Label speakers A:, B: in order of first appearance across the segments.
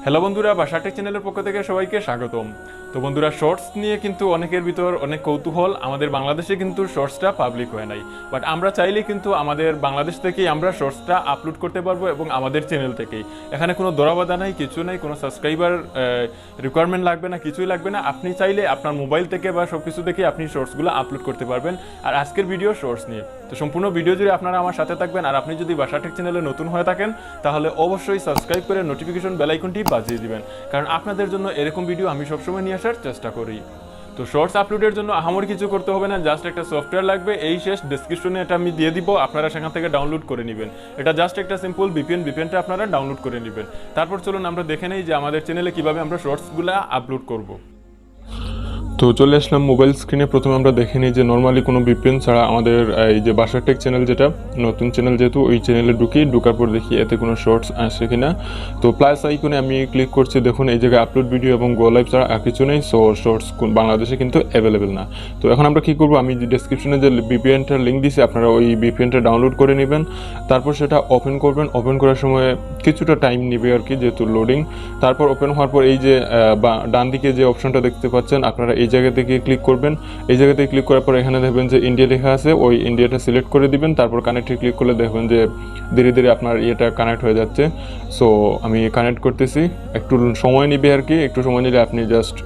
A: Hello বন্ধুরা, Bashar take চ্যানেলের পক্ষ থেকে সবাইকে স্বাগতম। তো বন্ধুরা, শর্টস নিয়ে কিন্তু অনেকের ভিতর অনেক কৌতূহল। আমাদের বাংলাদেশে কিন্তু শর্টসটা পাবলিক হয় নাই, বাট আমরা চাইলে কিন্তু আমাদের বাংলাদেশ থেকেই আমরা শর্টসটা আপলোড করতে পারবো এবং আমাদের চ্যানেল থেকেই। এখানে কোনো দরাবাধা নাই, কিছু নাই, কোনো সাবস্ক্রাইবার রিকোয়ারমেন্ট লাগবে না, কিছুই লাগবে না। আপনি চাইলে আপনার মোবাইল থেকে বা সব কিছু থেকে আপনি শর্টসগুলো আপলোড করতে পারবেন। আর আজকের ভিডিও শর্টস নিয়ে, তো সম্পূর্ণ ভিডিও জুড়ে আপনারা আমার সাথে থাকবেন। আর আপনি যদি বাশার টেক চ্যানেলে নতুন হয়ে থাকেন তাহলে অবশ্যই সাবস্ক্রাইব করে নোটিফিকেশন বেল আইকনটি বাজিয়ে দিবেন, কারণ আপনাদের জন্য এরকম ভিডিও আমি সবসময় নিয়ে আসার চেষ্টা করি। তো শর্টস আপলোডের জন্য আহামরি কিছু করতে হবে না, জাস্ট একটা সফটওয়্যার লাগবে, এই শেষ। ডেসক্রিপশনে এটা আমি দিয়ে দিব, আপনারা সেখান থেকে ডাউনলোড করে নেবেন। এটা জাস্ট একটা সিম্পল ভিপিএনটা আপনারা ডাউনলোড করে নেবেন। তারপর চলুন আমরা দেখে নেই যে আমাদের চ্যানেলে কিভাবে আমরা শর্টসগুলো আপলোড করব। তো চলে আসলাম মোবাইল স্ক্রিনে। প্রথমে আমরা দেখে নিই যে নর্মালি কোনো ভিপিএন ছাড়া আমাদের এই যে বাশার টেক চ্যানেল, যেটা নতুন চ্যানেল যেহেতু, ওই চ্যানেলে ঢোকার পর দেখি এতে কোনো শর্টস আসে কিনা। তো প্লাস আইকনে আমি ক্লিক করছি, দেখুন এই জায়গায় আপলোড ভিডিও এবং গো লাইভ ছাড়া আর কিছু নেই। সো শর্টস বাংলাদেশে কিন্তু অ্যাভেলেবেল না। তো এখন আমরা কী করবো, আমি ডেসক্রিপশনে যে ভিপিএনটার লিঙ্ক দিয়েছি, আপনারা ওই ভিপিএনটা ডাউনলোড করে নেবেন। তারপর সেটা ওপেন করবেন। ওপেন করার সময় কিছুটা টাইম নেবে আর কি, যেহেতু লোডিং। তারপর ওপেন হওয়ার পর এই যে ডান দিকে যে অপশনটা দেখতে পাচ্ছেন, আপনারা এই জায়গা থেকে ক্লিক করবেন। এই জায়গাতে ক্লিক করার পর এখানে দেখবেন যে ইন্ডিয়া লেখা আছে, ওই ইন্ডিয়াটা সিলেক্ট করে দিবেন। তারপর কানেক্টে ক্লিক করলে দেখবেন যে ধীরে ধীরে আপনার ইয়েটা কানেক্ট হয়ে যাচ্ছে। সো আমি কানেক্ট করতেছি, একটু সময় নিবে আর কি। একটু সময় নিলে আপনি জাস্ট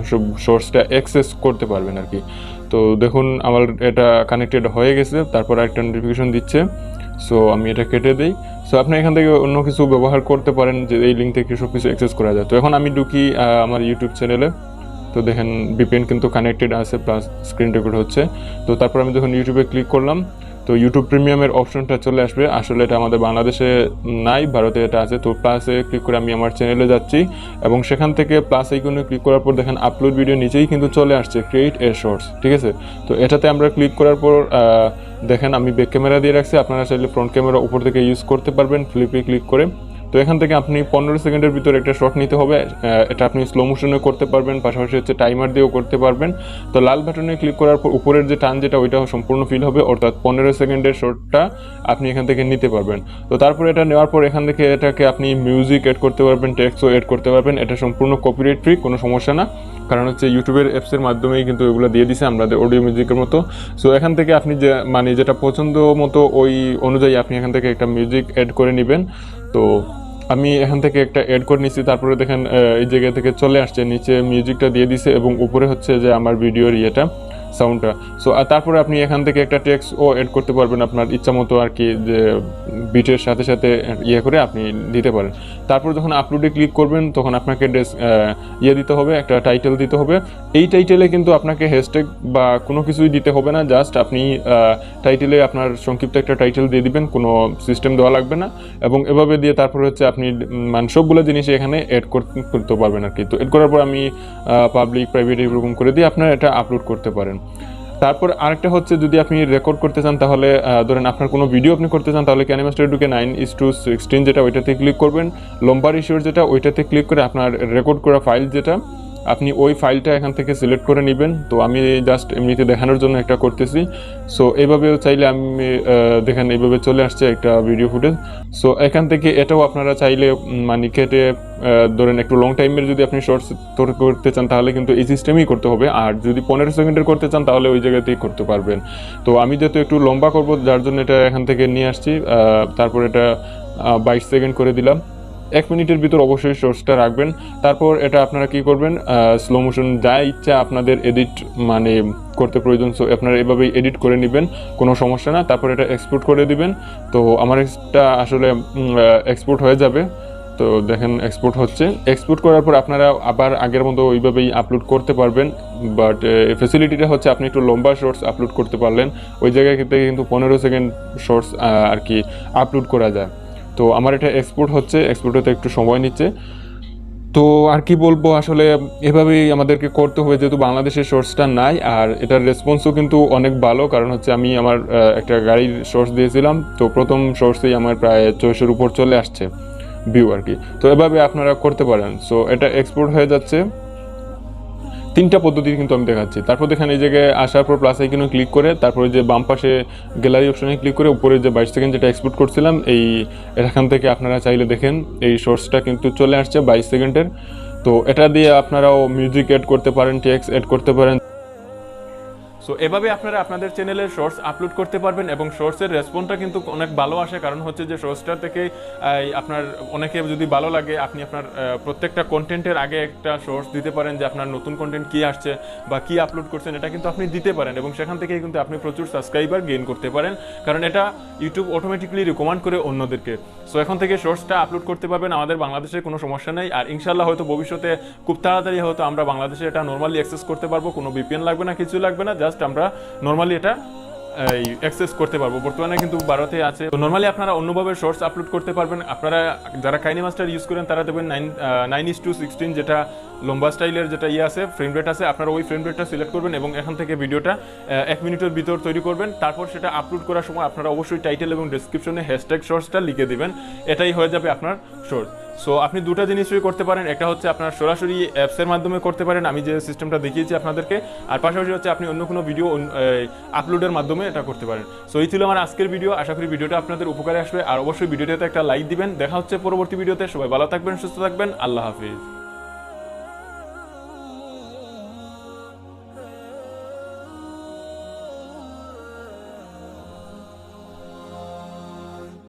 A: সব সোর্সটা অ্যাক্সেস করতে পারবেন আর কি। তো দেখুন আমার এটা কানেক্টেড হয়ে গেছে। তারপর একটা নোটিফিকেশন দিচ্ছে, সো আমি এটা কেটে দিই। সো আপনি এখান থেকে অন্য কিছু ব্যবহার করতে পারেন, যে এই লিঙ্ক থেকে সব কিছু অ্যাক্সেস করা যায়। তো এখন আমি ঢুকি আমার ইউটিউব চ্যানেলে। তো দেখেন ভিপিএন কিন্তু কানেক্টেড আছে, প্লাস স্ক্রিন রেকর্ড হচ্ছে। তো তারপর আমি যখন ইউটিউবে ক্লিক করলাম, তো ইউটিউব প্রিমিয়ামের অপশনটা চলে আসবে। আসলে এটা আমাদের বাংলাদেশে নাই, ভারতে এটা আছে। তো প্লাসে ক্লিক করে আমি আমার চ্যানেলে যাচ্ছি এবং সেখান থেকে প্লাস আইকনে ক্লিক করার পর দেখেন আপলোড ভিডিও নিচেই কিন্তু চলে আসছে ক্রিয়েট এ শর্টস, ঠিক আছে। তো এটাতে আমরা ক্লিক করার পর দেখেন আমি ব্যাক ক্যামেরা দিয়ে রাখছি, আপনারা চাইলে ফ্রন্ট ক্যামেরা উপর থেকে ইউজ করতে পারবেন ফ্লিপে ক্লিক করে। তো এখান থেকে আপনি 15 সেকেন্ডের ভিতরে একটা শট নিতে হবে। এটা আপনি স্লো মোশনে করতে পারবেন, পাশাপাশি হচ্ছে টাইমার দিয়েও করতে পারবেন। তো লাল বাটনে ক্লিক করার পর উপরের যে টান যেটা, ওইটা সম্পূর্ণ ফিল হবে, অর্থাৎ 15 সেকেন্ডের শটটা আপনি এখান থেকে নিতে পারবেন। তো তারপর এটা নেওয়ার পর এখান থেকে এটাকে আপনি মিউজিক এড করতে পারবেন, টেক্সটও এড করতে পারবেন। এটা সম্পূর্ণ কপিরাইট ফ্রি, কোনো সমস্যা না, কারণ হচ্ছে ইউটিউবের অ্যাপসের মাধ্যমেই কিন্তু এগুলো দিয়ে দিছে আমাদের অডিও মিউজিকের মতো। সো এখান থেকে আপনি যে যেটা পছন্দ মতো ওই অনুযায়ী আপনি এখান থেকে একটা মিউজিক অ্যাড করে নেবেন। তো আমি এখান থেকে একটা অ্যাড করে নিচ্ছি। তারপরে দেখেন এই জায়গা থেকে চলে আসছে, নিচে মিউজিকটা দিয়ে দিছে এবং উপরে হচ্ছে যে আমার ভিডিওর ইয়েটা, সাউন্ডটা। সো তারপরে আপনি এখান থেকে একটা টেক্সটও অ্যাড করতে পারবেন আপনার ইচ্ছা মতো আর কি, যে বিটের সাথে সাথে ইয়ে করে আপনি দিতে পারেন। তারপর যখন আপলোডে ক্লিক করবেন তখন আপনাকে দিতে হবে, একটা টাইটেল দিতে হবে। এই টাইটেলে কিন্তু আপনাকে হ্যাশট্যাগ বা কোনো কিছুই দিতে হবে না, জাস্ট আপনি টাইটেলে আপনার সংক্ষিপ্ত একটা টাইটেল দিয়ে দিবেন, কোনো সিস্টেম দেওয়া লাগবে না। এবং এভাবে দিয়ে তারপর হচ্ছে আপনি সবগুলো জিনিস এখানে অ্যাড করতে পারবেন আর কি। তো অ্যাড করার পর আমি পাবলিক প্রাইভেট এরকম করে দিয়ে আপনারা এটা আপলোড করতে পারেন। তারপর আরেকটা হচ্ছে, যদি আপনি রেকর্ড করতে চান তাহলে ধরেন আপনার কোনো ভিডিও আপনি করতে চান, তাহলে ক্যানভাসটা ঢুকে 9:16 যেটা, ওইটাতে ক্লিক করবেন। লম্বা রেশিওর যেটা, ওইটাতে ক্লিক করে আপনার রেকর্ড করা ফাইল যেটা, আপনি ওই ফাইলটা এখান থেকে সিলেক্ট করে নেবেন। তো আমি জাস্ট এমনিতে দেখানোর জন্য একটা করতেছি। সো এইভাবেও চাইলে আমি দেখেন এইভাবে চলে আসছে একটা ভিডিও ফুটেজ। সো এখান থেকে এটাও আপনারা চাইলে কেটে ধরেন একটু লং টাইমের যদি আপনি শর্টস করতে চান তাহলে কিন্তু এই সিস্টেমেই করতে হবে। আর যদি 15 সেকেন্ডের করতে চান তাহলে ওই জায়গাতেই করতে পারবেন। তো আমি যেহেতু একটু লম্বা করব, যার জন্য এটা এখান থেকে নিয়ে আসছি। তারপর এটা 22 সেকেন্ড করে দিলাম। 1 মিনিটের ভিতর অবশ্যই শর্টসটা রাখবেন। তারপর এটা আপনারা কি করবেন, স্লো মোশন যা ইচ্ছা আপনাদের এডিট করতে প্রয়োজন, সো আপনারা এভাবেই এডিট করে নেবেন, কোনো সমস্যা না। তারপর এটা এক্সপোর্ট করে দিবেন। তো আমার এটা আসলে এক্সপোর্ট হয়ে যাবে। তো দেখেন এক্সপোর্ট হচ্ছে। এক্সপোর্ট করার পর আপনারা আবার আগের মতো ওইভাবেই আপলোড করতে পারবেন। বাট ফ্যাসিলিটিটা হচ্ছে আপনি একটু লম্বা শর্টস আপলোড করতে পারলেন, ওই জায়গায় থেকে কিন্তু 15 সেকেন্ড শর্টস আর কি আপলোড করা যায়। তো আমার এটা এক্সপোর্ট হচ্ছে, এক্সপোর্ট হতে একটু সময় নিচ্ছে। তো আর কি বলবো, আসলে এভাবেই আমাদেরকে করতে হবে, যেহেতু বাংলাদেশের সোর্সটা নাই। আর এটার রেসপন্সও কিন্তু অনেক ভালো, কারণ হচ্ছে আমি আমার একটা গাড়ির সোর্স দিয়েছিলাম, তো প্রথম সোর্সেই আমার প্রায় 400-এর উপর চলে আসছে ভিউ আর কি। তো এভাবে আপনারা করতে পারেন। সো এটা এক্সপোর্ট হয়ে যাচ্ছে। তিনটা পদ্ধতি কিন্তু আমি দেখাচ্ছি। তারপর দেখেন এই জায়গায় আসার পর প্লাস আইকনে ক্লিক করে তারপরে যে বাম পাশে গ্যালারি অপশনে ক্লিক করে উপরে যে 22 সেকেন্ড যেটা এক্সপোর্ট করছিলাম এখান থেকে আপনারা চাইলে দেখেন এই শর্টসটা কিন্তু চলে আসছে 22 সেকেন্ডের। তো এটা দিয়ে আপনারাও মিউজিক এড করতে পারেন, টেক্সট এড করতে পারেন। সো এভাবে আপনারা আপনাদের চ্যানেলে শর্টস আপলোড করতে পারবেন এবং শর্টসের রেসপন্সটা কিন্তু অনেক ভালো আসে, কারণ হচ্ছে যে শর্টসটা থেকে আপনার অনেকে যদি ভালো লাগে আপনি আপনার প্রত্যেকটা কন্টেন্টের আগে একটা শর্টস দিতে পারেন যে আপনার নতুন কন্টেন্ট কী আসছে বা কী আপলোড করছেন, এটা কিন্তু আপনি দিতে পারেন এবং সেখান থেকে কিন্তু আপনি প্রচুর সাবস্ক্রাইবার গেইন করতে পারেন, কারণ এটা ইউটিউব অটোমেটিকলি রিকমেন্ড করে অন্যদেরকে। সো এখন থেকে শর্টসটা আপলোড করতে পারবেন, আমাদের বাংলাদেশের কোনো সমস্যা নেই। আর ইনশাল্লাহ হয়তো ভবিষ্যতে খুব তাড়াতাড়ি হয়তো আমরা বাংলাদেশে এটা নর্মালি অ্যাক্সেস করতে পারবো, কোনো ভিপিএন লাগবে না, কিছু লাগবে না, জাস্ট আমরা নর্মালি এটা অ্যাক্সেস করতে পারবো। বর্তমানে কিন্তু ভারতে আছে, তো নর্মালি আপনারা অন্যভাবে শর্টস আপলোড করতে পারবেন। আপনারা যারা কাইনি মাস্টার ইউজ করেন তারা দেবেন 9:16, যেটা লম্বা স্টাইলের যেটা আছে ফ্রেম রেট আছে, আপনারা ওই ফ্রেম রেটটা সিলেক্ট করবেন এবং এখান থেকে ভিডিওটা 1 মিনিটের ভিতর তৈরি করবেন। তারপর সেটা আপলোড করার সময় আপনারা অবশ্যই টাইটেল এবং ডেসক্রিপশনে হ্যাশট্যাগ শর্টসটা লিখে দিবেন, এটাই হয়ে যাবে আপনার শর্টস। সো আপনি দুটো জিনিসই করতে পারেন, একটা হচ্ছে আপনার সরাসরি অ্যাপসের মাধ্যমে করতে পারেন, আমি যে সিস্টেমটা দেখিয়েছি আপনাদেরকে, আর পাশাপাশি হচ্ছে আপনি অন্য কোনো ভিডিও আপলোডের মাধ্যমে এটা করতে পারেন। সো এই ছিল আমার আজকের ভিডিও, আশা করি ভিডিওটা আপনাদের উপকারে আসবে, আর অবশ্যই ভিডিওটাতে একটা লাইক দিবেন। দেখা হচ্ছে পরবর্তী ভিডিওতে, সবাই ভালো থাকবেন, সুস্থ থাকবেন, আল্লাহ হাফিজ।